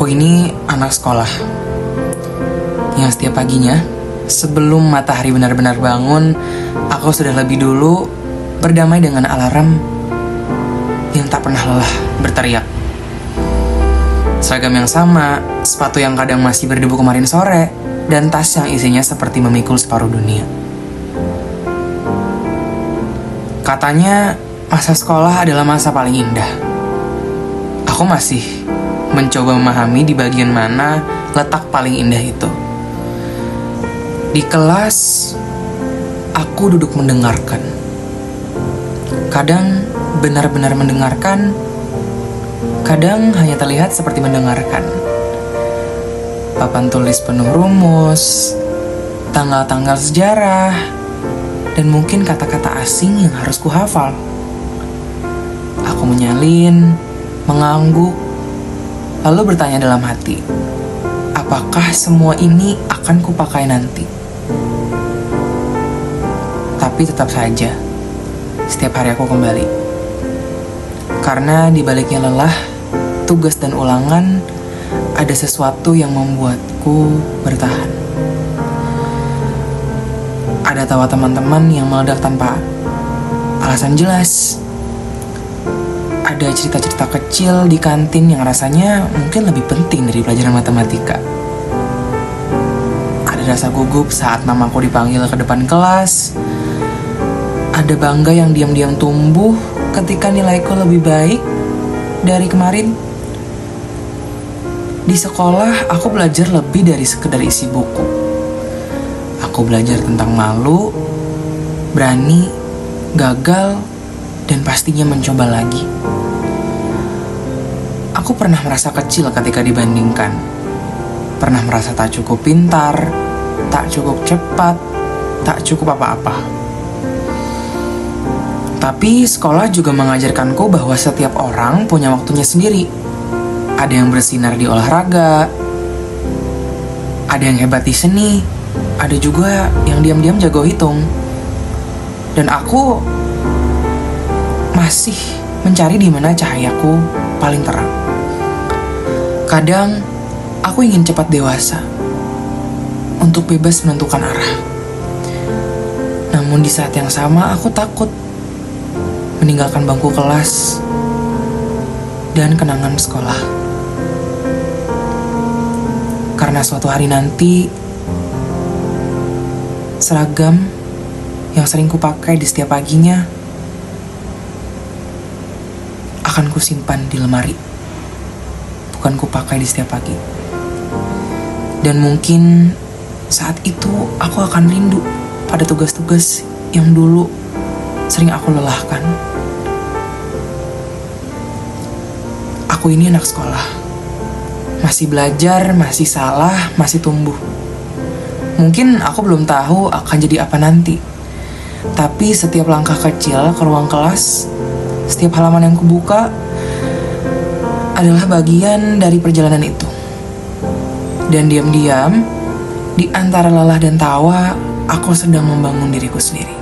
Aku ini anak sekolah yang setiap paginya sebelum matahari benar-benar bangun, aku sudah lebih dulu berdamai dengan alarm yang tak pernah lelah berteriak. Seragam yang sama, sepatu yang kadang masih berdebu kemarin sore, dan tas yang isinya seperti memikul separuh dunia. Katanya masa sekolah adalah masa paling indah. Aku masih mencoba memahami di bagian mana letak paling indah itu. Di kelas, aku duduk mendengarkan. Kadang benar-benar mendengarkan, kadang hanya terlihat seperti mendengarkan. Papan tulis penuh rumus, tanggal-tanggal sejarah, dan mungkin kata-kata asing yang harus kuhafal. Aku menyalin, mengangguk, lalu bertanya dalam hati, apakah semua ini akan kupakai nanti? Tapi tetap saja, setiap hari aku kembali. Karena di baliknya lelah, tugas dan ulangan, ada sesuatu yang membuatku bertahan. Ada tawa teman-teman yang meledak tanpa alasan jelas. Ada cerita-cerita kecil di kantin yang rasanya mungkin lebih penting dari pelajaran matematika. Ada rasa gugup saat namaku dipanggil ke depan kelas. Ada bangga yang diam-diam tumbuh ketika nilaiku lebih baik dari kemarin. Di sekolah, aku belajar lebih dari sekedar isi buku. Aku belajar tentang malu, berani, gagal, dan pastinya mencoba lagi. Aku pernah merasa kecil ketika dibandingkan. Pernah merasa tak cukup pintar, tak cukup cepat, tak cukup apa-apa. Tapi sekolah juga mengajarkanku bahwa setiap orang punya waktunya sendiri. Ada yang bersinar di olahraga, ada yang hebat di seni, ada juga yang diam-diam jago hitung. Dan aku masih mencari di mana cahayaku paling terang. Kadang aku ingin cepat dewasa untuk bebas menentukan arah. Namun di saat yang sama aku takut meninggalkan bangku kelas dan kenangan sekolah. Karena suatu hari nanti, seragam yang sering kupakai di setiap paginya akan kusimpan di lemari, bukan kupakai di setiap pagi. Dan mungkin saat itu aku akan rindu pada tugas-tugas yang dulu sering aku lelahkan. Aku ini anak sekolah, masih belajar, masih salah, masih tumbuh. Mungkin aku belum tahu akan jadi apa nanti. Tapi setiap langkah kecil ke ruang kelas, setiap halaman yang kubuka adalah bagian dari perjalanan itu. Dan diam-diam, di antara lelah dan tawa, aku sedang membangun diriku sendiri.